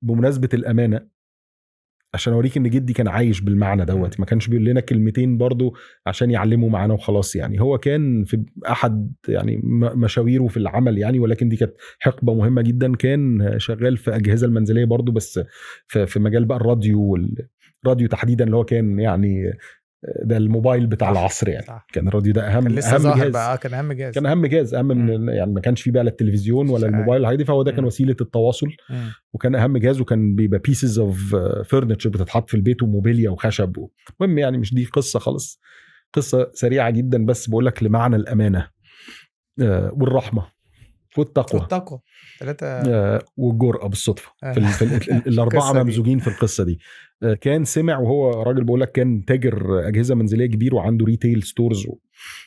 بمناسبة الأمانة عشان اوريك ان جدي كان عايش بالمعنى دوت، ما كانش بيقول لنا كلمتين برضو عشان يعلموا معانا وخلاص يعني. هو كان في احد يعني مشاويره في العمل يعني، ولكن دي كانت حقبه مهمه جدا. كان شغال في اجهزه المنزليه برضو، بس في مجال بقى الراديو، والراديو تحديدا اللي هو كان يعني ده الموبايل بتاع العصر يعني. صح. كان الراديو ده اهم جهاز بقى. كان اهم جهاز، كان اهم جهاز، اهم من يعني ما كانش فيه بقى لا التلفزيون ولا الموبايل العادي، فهو ده كان وسيله التواصل. وكان اهم جهاز، وكان بيبقى pieces of furniture بتتحط في البيت وموبيليا وخشب المهم يعني مش دي قصه خالص، قصه سريعه جدا بس بقول لك لمعنى الامانه والرحمه والتقوى 3 والجرأة بالصدفه في الاربعه ممزوجين في القصه دي. كان سمع وهو راجل بقول لك كان تاجر اجهزه منزليه كبير وعنده ريتيل ستورز،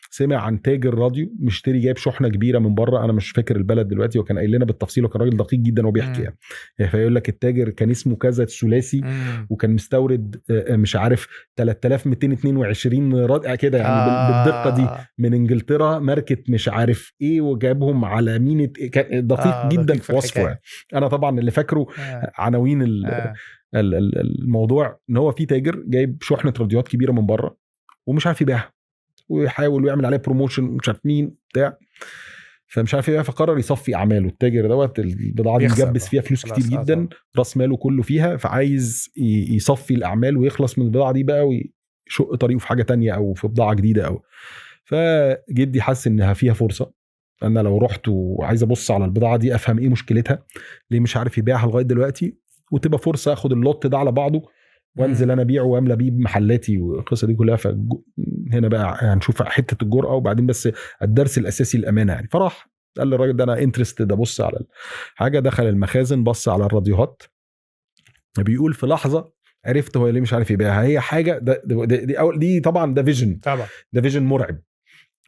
سمع عن تاجر راديو مشتري جايب شحنه كبيره من بره، انا مش فاكر البلد دلوقتي، وكان قايل لنا بالتفصيل وكان راجل دقيق جدا وبيحكي يعني. فيقول لك التاجر كان اسمه كذا الثلاثي وكان مستورد مش عارف 3222 راديو كده يعني بالدقه دي من انجلترا، ماركه مش عارف ايه، وجابهم على مينه دقيق جدا في وصفه. انا طبعا اللي فاكره عناوين الموضوع ان هو في تاجر جايب شحنه راديوات كبيره من بره ومش عارف يبيعها، ويحاول ويعمل عليه بروموشن مش عارف مين بتاع، فمش عارف ايه، فقرر يصفي اعماله. التاجر دوت البضاعه دي مجبس فيها فلوس كتير جدا، راس ماله كله فيها، فعايز يصفي الاعمال ويخلص من البضاعه دي بقى ويشق طريقه في حاجه تانية او في بضاعه جديده او. فجدي حس انها فيها فرصه، انا لو رحت وعايز ابص على البضاعه دي افهم ايه مشكلتها، ليه مش عارف يبيعها لغايه دلوقتي، وتبقى فرصه اخد اللوت ده على بعضه وانزل انا ابيعه واملى بيه بمحلاتي والقصه دي كلها. فهنا بقى هنشوف حته الجرأه، وبعدين بس الدرس الاساسي الامانه يعني. فراح قال للراجل ده انا انترستد ابص على الحاجه، دخل المخازن بص على الراديوهات، بيقول في لحظه عرفت هو ليه مش عارف يبيعها. هي حاجه دي طبعا ده فيجن، ده فيجن مرعب.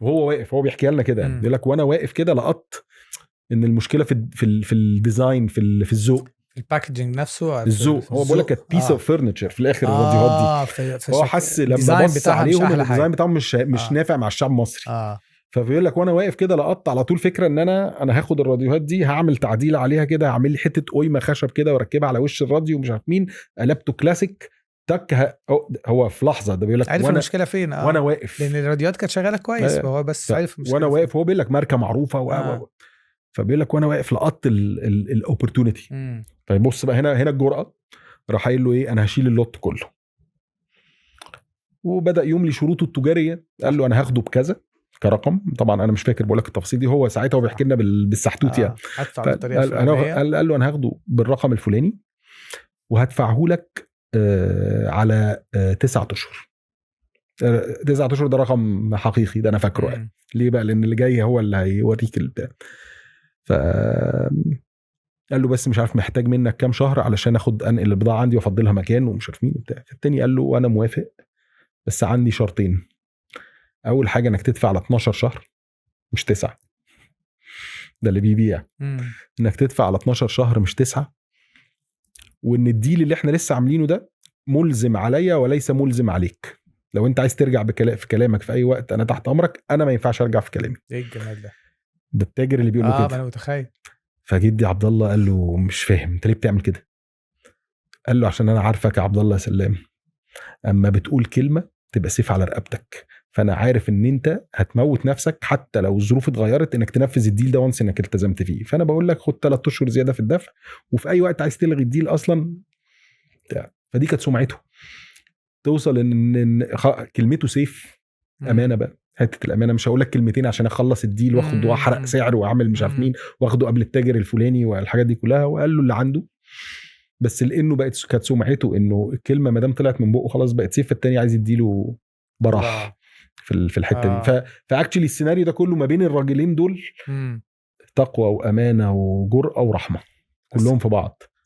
وهو واقف هو بيحكي لنا كده بيقول لك وانا واقف كده لقطت ان المشكله في الديزاين في الذوق، الباكجينج نفسه، الذوق. هو بقول لك كانت بيس اوف فرنتشر في الاخر الراديوهات دي. هو حس لما بص عليهم الديزاين بتاعهم مش نافع مع الشعب المصري. فبيقول لك وانا واقف كده لقطت على طول فكره ان انا هاخد الراديوهات دي هعمل تعديل عليها كده، هعمل لي حته قيمه خشب كده واركبها على وش الراديو مش عارف مين، قلبته كلاسيك تك. هو في لحظه ده بيقول لك عارف المشكله فين وانا واقف، لان الراديوهات كانت شغاله كويس فهو بس عارف المشكله وانا واقف. هو بيقول لك ماركه معروفه فبيقول لك وانا واقف لقطت الاوبورتونيتي. فيبص بقى هنا الجرأة، راح قايل له ايه، انا هشيل اللوت كله. وبدأ يملي شروطه التجارية، قال له انا هاخده بكذا كرقم، طبعا انا مش فاكر بقول لك التفاصيل دي، هو ساعتها هو بيحكي لنا بالسحتوت يعني. قال له انا هاخده بالرقم الفلاني وهدفعه لك على 9 أشهر. 9 أشهر ده رقم حقيقي، ده انا فاكره يعني. ليه بقى؟ لان اللي جاي هو اللي هيوريك البتاع. قال له بس مش عارف محتاج منك كام شهر علشان انقل البضاعه عندي وافضلها مكان ومش عارف مين وبتاع. التاني قال له انا موافق بس عندي شرطين. اول حاجه انك تدفع على 12 شهر مش 9، ده اللي بيبيع. انك تدفع على 12 شهر مش 9، وان الديل اللي احنا لسه عاملينه ده ملزم عليا وليس ملزم عليك. لو انت عايز ترجع في كلامك في اي وقت انا تحت امرك، انا ما ينفعش ارجع في كلامي. ايه الجمال ده؟ ده التاجر اللي بيقول له كده. ما انا متخيل. فجدي عبد الله قال له مش فاهم انت ليه بتعمل كده. قال له عشان انا عارفك يا عبد الله يا سلام، اما بتقول كلمه تبقى سيف على رقبتك، فانا عارف ان انت هتموت نفسك حتى لو الظروف اتغيرت انك تنفذ الديل ده وانس انك التزمت فيه. فانا بقول لك خد 3 أشهر زياده في الدفع، وفي اي وقت عايز تلغي الديل اصلا. فدي كانت سمعته، توصل ان كلمته سيف، امانه بقى. حته الامانه مش هقول لك كلمتين عشان اخلص الديل واخد واحرق سعر واعمل مش عارف مين واخده قبل التاجر الفلاني والحاجات دي كلها. وقال له اللي عنده، بس لانه كانت سمعته انه الكلمه ما دام طلعت من بقه خلاص بقت سيف، التاني عايز يديله براح في الحته دي. فاكتشلي السيناريو ده كله ما بين الراجلين دول تقوى وامانه وجرأه ورحمه كلهم في بعض.